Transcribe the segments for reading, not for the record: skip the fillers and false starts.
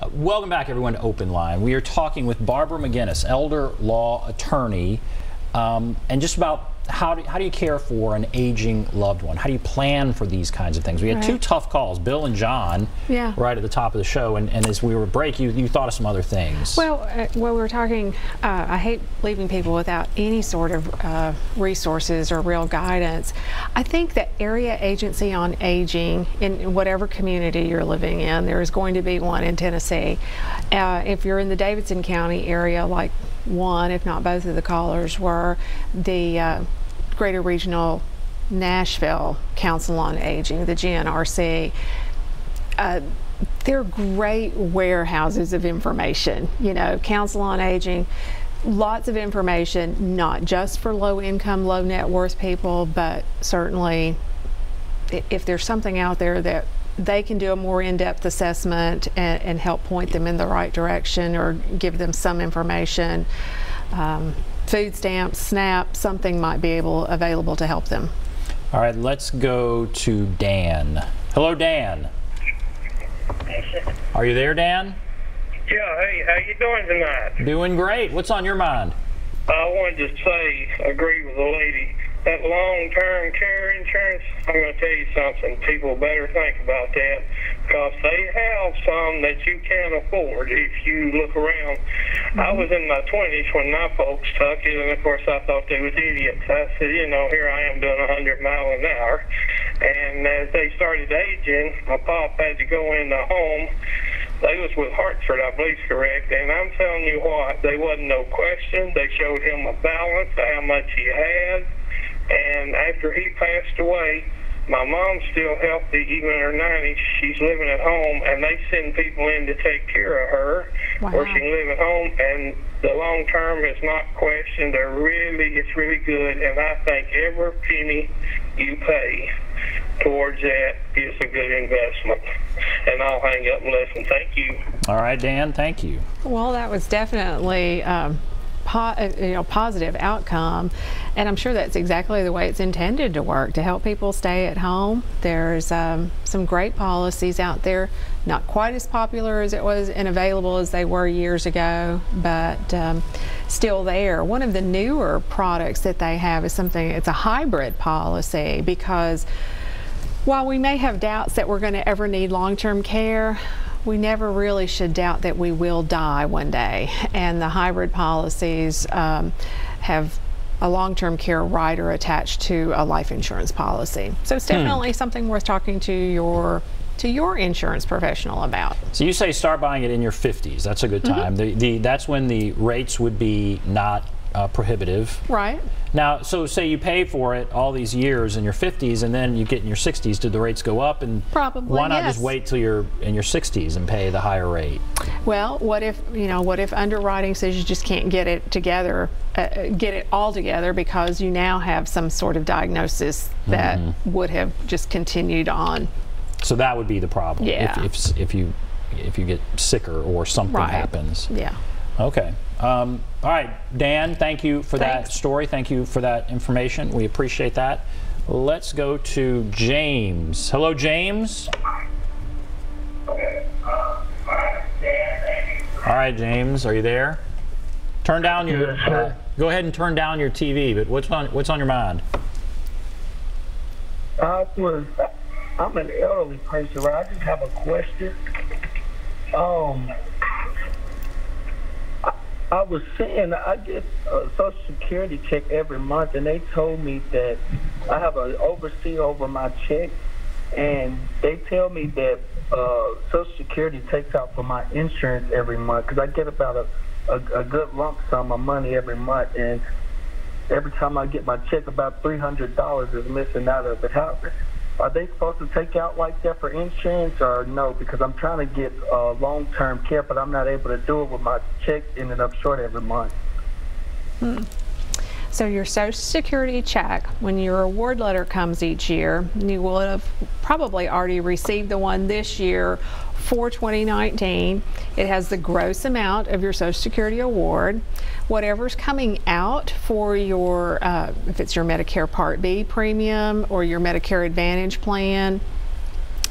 Welcome back, everyone, to Open Line. We are talking with Barbara McGinnis, elder law attorney, and just about how do you care for an aging loved one? How do you plan for these kinds of things? We had two tough calls, Bill and John, right at the top of the show, and as we were break, you thought of some other things. Well, when we were talking, I hate leaving people without any sort of resources or real guidance. I think the area agency on aging in whatever community you're living in, there is going to be one in Tennessee. If you're in the Davidson County area, like one, if not both of the callers were, the Greater Regional Nashville Council on Aging, the GNRC, they're great warehouses of information. You know, Council on Aging, lots of information, not just for low income, low net worth people, but certainly if there's something out there that they can do a more in-depth assessment and help point them in the right direction or give them some information. Food stamps, SNAP, something might be available to help them. All right, let's go to Dan. Hello, Dan. Are you there, Dan? Yeah, hey, how you doing tonight? Doing great. What's on your mind? I wanted to say, agree with the lady, that long-term care insurance, I'm going to tell you something, people better think about that, because they have some that you can't afford if you look around. I was in my 20s when my folks took it, and of course I thought they was idiots. I said, you know, here I am doing 100 miles an hour, and as they started aging, my pop had to go in the home. They was with Hartford, I believe, correct, and I'm telling you what, there wasn't no question. They showed him a balance of how much he had, and after he passed away, my mom's still healthy, even in her 90s. She's living at home, and they send people in to take care of her, where she can live at home, and the long term is not questioned. It's really good, and I think every penny you pay towards that is a good investment. And I'll hang up and listen. Thank you. All right, Dan, thank you. Well, that was definitely positive outcome, and I'm sure that's exactly the way it's intended to work, to help people stay at home. There's some great policies out there, not quite as popular as it was and available as they were years ago, but still there. One of the newer products that they have is it's a hybrid policy, because while we may have doubts that we're going to ever need long-term care, we never really should doubt that we will die one day. And the hybrid policies have a long-term care rider attached to a life insurance policy. So it's definitely something worth talking to your insurance professional about. So you say start buying it in your 50s. That's a good time. That's when the rates would be not prohibitive. Right. Now, so say you pay for it all these years in your 50s, and then you get in your 60s. Did the rates go up? And probably, why not just wait till you're in your 60s and pay the higher rate? Well, what if underwriting says you just can't get it together, get it all together, because you now have some sort of diagnosis that would have just continued on? So that would be the problem. Yeah. If you get sicker or something happens. Yeah. Okay. All right, Dan, thank you for that story. Thank you for that information. We appreciate that. Let's go to James. Hello, James. All right, James, are you there? Turn down your. Go ahead and turn down your TV. But what's on your mind? I'm an elderly person, right? I just have a question. I was saying I get a Social Security check every month, and they told me that I have an oversee over my check, and they tell me that Social Security takes out for my insurance every month, because I get about a good lump sum of money every month, and every time I get my check, about $300 is missing out of it. Are they supposed to take out like that for insurance, or no? Because I'm trying to get long-term care, but I'm not able to do it with my check ending up short every month. So your Social Security check, when your award letter comes each year, you will have probably already received the one this year for 2019. It has the gross amount of your Social Security award. Whatever's coming out for your, if it's your Medicare Part B premium or your Medicare Advantage plan,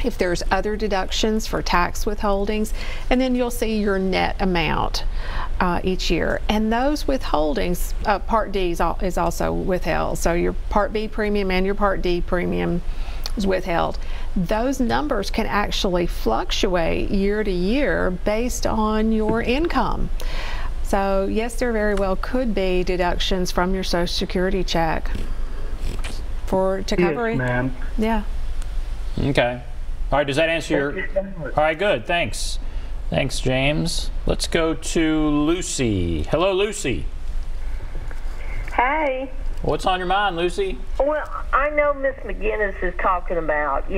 if there's other deductions for tax withholdings, and then you'll see your net amount each year. And those withholdings, Part D is also withheld. So your Part B premium and your Part D premium is withheld. Those numbers can actually fluctuate year to year based on your income. So yes, there very well could be deductions from your Social Security check to cover it. Yes, ma'am. Yeah. Okay. All right, does that answer your... Thank you so much. All right, good, thanks. Thanks, James. Let's go to Lucy. Hello, Lucy. Hey. What's on your mind, Lucy? Well, I know Miss McGinnis is talking about,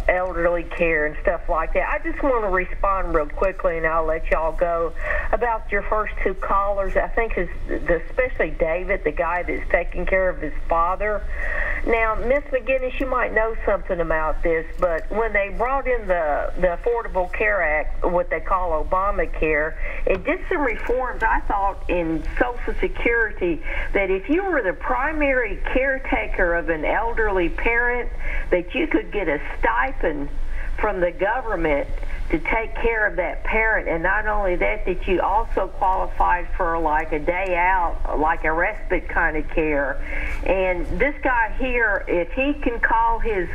elderly care and stuff like that. I just want to respond real quickly, and I'll let y'all go, about your first two callers. I think especially David, the guy that's taking care of his father. Now, Miss McGinnis, you might know something about this, but when they brought in the Affordable Care Act, what they call Obamacare, it did some reforms, I thought, in Social Security, that if you were the primary caretaker of an elderly parent, that you could get a stipend from the government to take care of that parent. And not only that, that you also qualified for like a day out, like a respite kind of care. And this guy here, if he can call his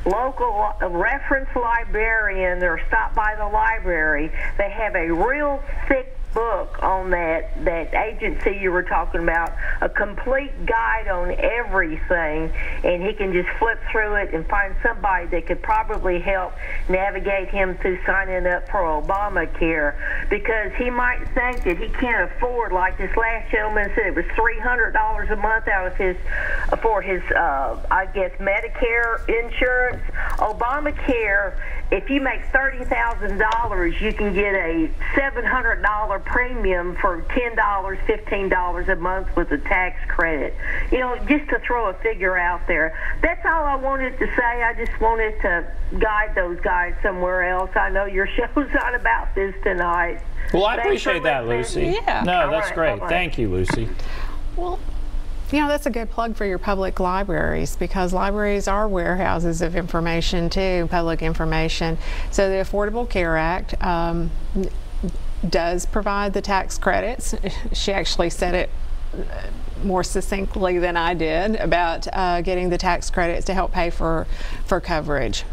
local reference librarian or stop by the library, they have a real thick book on that agency you were talking about, a complete guide on everything, and he can just flip through it and find somebody that could probably help navigate him through signing up for Obamacare, because he might think that he can't afford, like this last gentleman said, it was $300 a month out of his for his I guess Medicare insurance. Obamacare, if you make $30,000, you can get a $700 premium for $10, $15 a month with a tax credit. Just to throw a figure out there. That's all I wanted to say. I just wanted to guide those guys somewhere else. I know your show's not about this tonight. Well, I appreciate that, Lucy. Yeah. No, that's great. Bye-bye. Thank you, Lucy. Well, that's a good plug for your public libraries, because libraries are warehouses of information too, public information. So the Affordable Care Act does provide the tax credits. She actually said it more succinctly than I did about getting the tax credits to help pay for coverage.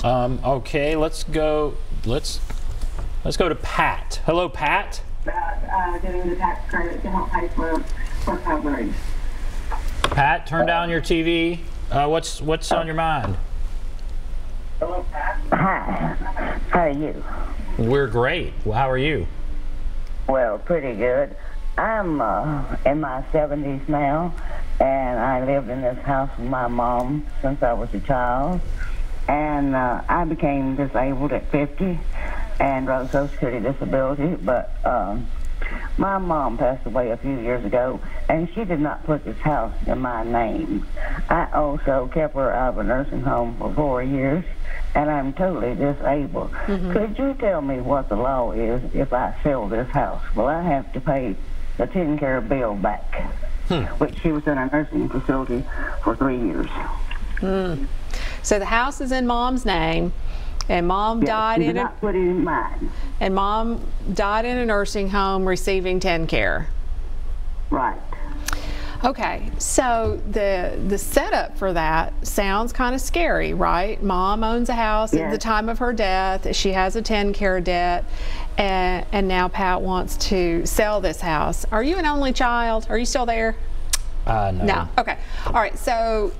Okay, let's go to Pat. Hello, Pat. About getting the tax credit to help pay for coverage. Pat, turn down your TV. What's on your mind? Hello, Pat. Hi, how are you? We're great. Well, how are you? Well, pretty good. I'm in my 70s now, and I lived in this house with my mom since I was a child. And I became disabled at 50 and wrote Social Security disability, but my mom passed away a few years ago, and she did not put this house in my name. I also kept her out of a nursing home for 4 years, and I'm totally disabled. Mm-hmm. Could you tell me what the law is if I sell this house? Will I have to pay the 10-care bill back? Which she was in a nursing facility for 3 years. So the house is in Mom's name, and Mom died in not put it in mine. And Mom died in a nursing home receiving 10-care. Right. Okay, so the setup for that sounds kind of scary, right? Mom owns a house at the time of her death. She has a 10-care debt, and now Pat wants to sell this house. Are you an only child? Are you still there? No. No. Okay. All right. So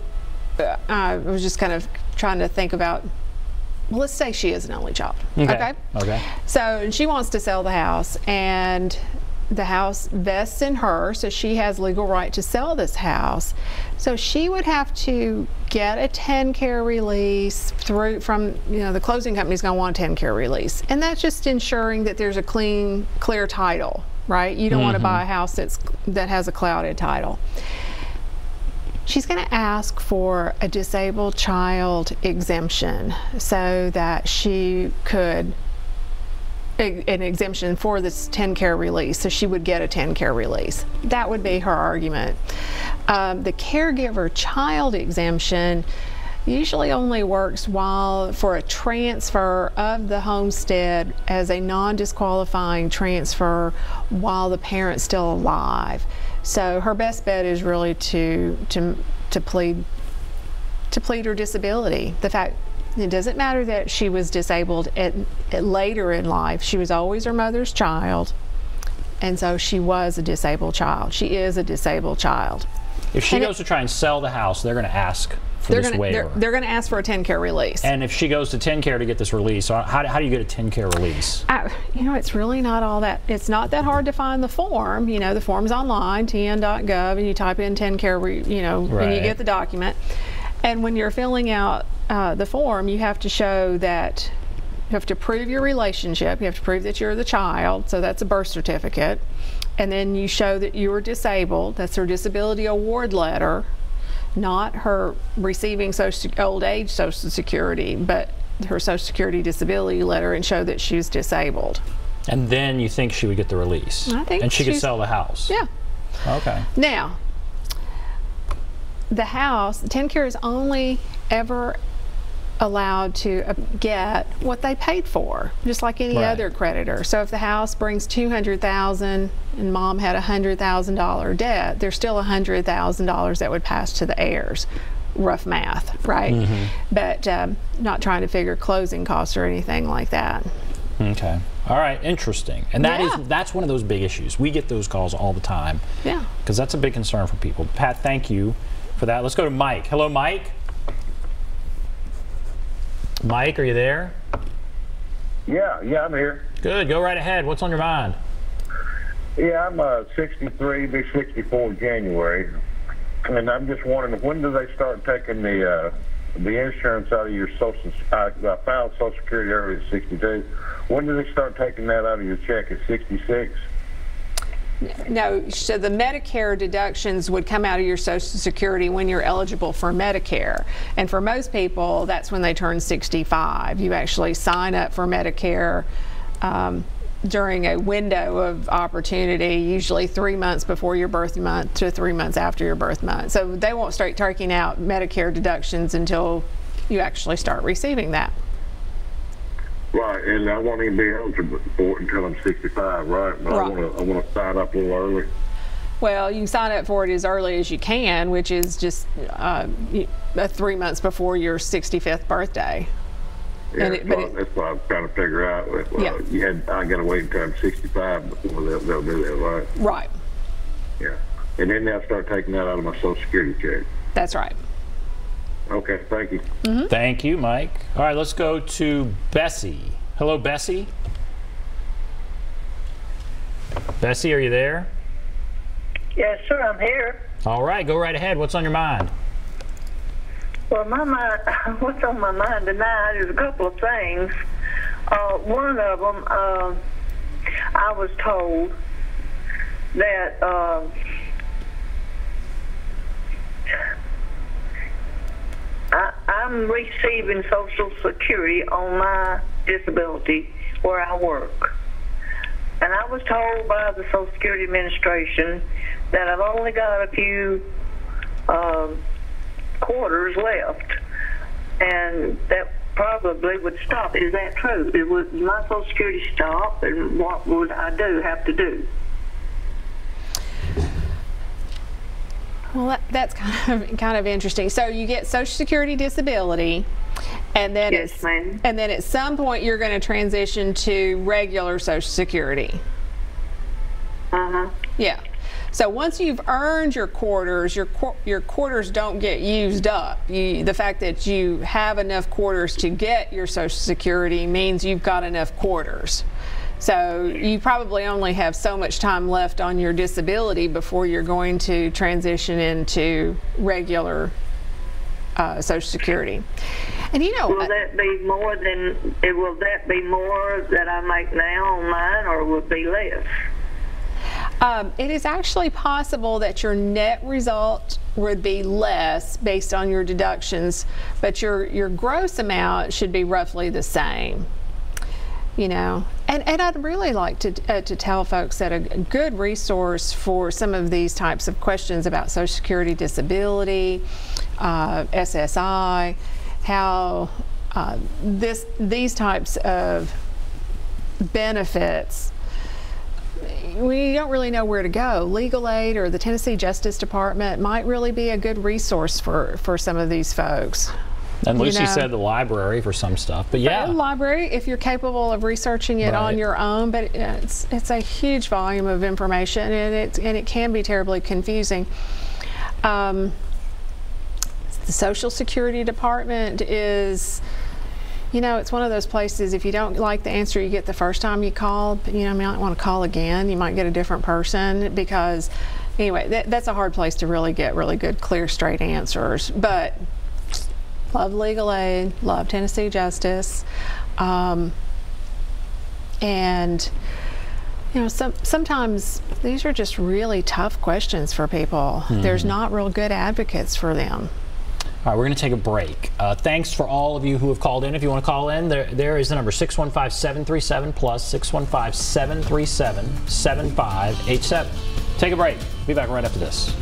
I was just kind of trying to think about. Well, let's say she is an only child. Okay. Okay. So she wants to sell the house, and the house vests in her, so she has legal right to sell this house. So she would have to get a 10-care release from the closing company's going to want a 10-care release, and that's just ensuring that there's a clear title, right? You don't want to buy a house that has a clouded title. She's going to ask for a disabled child exemption so that she could, an exemption for this 10-care release, so she would get a 10-care release. That would be her argument. The caregiver child exemption, usually only works for a transfer of the homestead as a non-disqualifying transfer while the parent's still alive. So her best bet is really to plead her disability. The fact it doesn't matter that she was disabled at later in life. She was always her mother's child, and so she was a disabled child. She is a disabled child. If she goes to try and sell the house, they're going to ask for this waiver. They're going to ask for a 10-care release. And if she goes to 10-care to get this release, so how do you get a 10-care release? You know, it's really not all that. It's not that hard to find the form. You know, the form's online, tn.gov, and you type in 10-care, you know, and you get the document. And when you're filling out the form, you have to show that you have to prove your relationship. You have to prove that you're the child, so that's a birth certificate. And then you show that you were disabled. That's her disability award letter, not her receiving old age Social Security, but her Social Security disability letter, and show that she's disabled. And then you think she would get the release? I think. And she could sell the house? Yeah. Okay. Now, the house, 10-care is only ever allowed to get what they paid for, just like any other creditor. So if the house brings $200,000 and mom had a $100,000 debt, there's still $100,000 that would pass to the heirs. Rough math, right? Mm-hmm. But not trying to figure closing costs or anything like that. Okay. All right. Interesting. And that's one of those big issues. We get those calls all the time. Yeah. Because that's a big concern for people. Pat, thank you for that. Let's go to Mike. Hello, Mike. Mike, are you there? Yeah, I'm here. Good. Go right ahead. What's on your mind? Yeah, I'm 63, be 64 January, and I'm just wondering, when do they start taking the insurance out of your Social? I filed Social Security early at 62. When do they start taking that out of your check at 66? No, so the Medicare deductions would come out of your Social Security when you're eligible for Medicare. And for most people, that's when they turn 65. You actually sign up for Medicare during a window of opportunity, usually 3 months before your birth month to 3 months after your birth month. So they won't start taking out Medicare deductions until you actually start receiving that. Right, and I won't even be eligible for it until I'm 65, right? But I want to sign up a little early. Well, you can sign up for it as early as you can, which is just 3 months before your 65th birthday. Yeah, that's what I'm trying to figure out. I got to wait until I'm 65 before they'll do that, right? Right. Yeah, and then they'll start taking that out of my Social Security check. That's right. Okay, thank you. Mm-hmm. Thank you, Mike. All right, let's go to Bessie. Hello, Bessie. Bessie, are you there? Yes, sir, I'm here. All right, go right ahead. What's on your mind? Well, what's on my mind tonight is a couple of things. One of them, I was told that I'm receiving Social Security on my disability where I work. And I was told by the Social Security Administration that I've only got a few quarters left, and that probably would stop. Is that true? Would my Social Security stop, and what would I have to do? Well, that's kind of interesting. So you get Social Security disability, and then at some point you're going to transition to regular Social Security. Yeah. So once you've earned your quarters, your quarters don't get used up. The fact that you have enough quarters to get your Social Security means you've got enough quarters. So you probably only have so much time left on your disability before you're going to transition into regular Social Security. And you know, will that be more that I make now on mine, or will it be less? It is actually possible that your net result would be less based on your deductions, but your gross amount should be roughly the same. You know, and I'd really like to tell folks that a good resource for some of these types of questions about Social Security disability, SSI, how these types of benefits, we don't really know where to go. Legal aid or the Tennessee Justice Department might really be a good resource for some of these folks. And Lucy said the library for some stuff, but yeah. The library, if you're capable of researching it on your own, but it's a huge volume of information, and it can be terribly confusing. The Social Security Department is, it's one of those places, if you don't like the answer you get the first time you call, you might want to call again. You might get a different person, because anyway, that's a hard place to really get really good, clear, straight answers. But love legal aid, love Tennessee Justice, and sometimes these are just really tough questions for people. There's not real good advocates for them. All right, we're going to take a break. Thanks for all of you who have called in. If you want to call in, there is the number 615-737 plus 615-737-7587. Take a break. Be back right after this.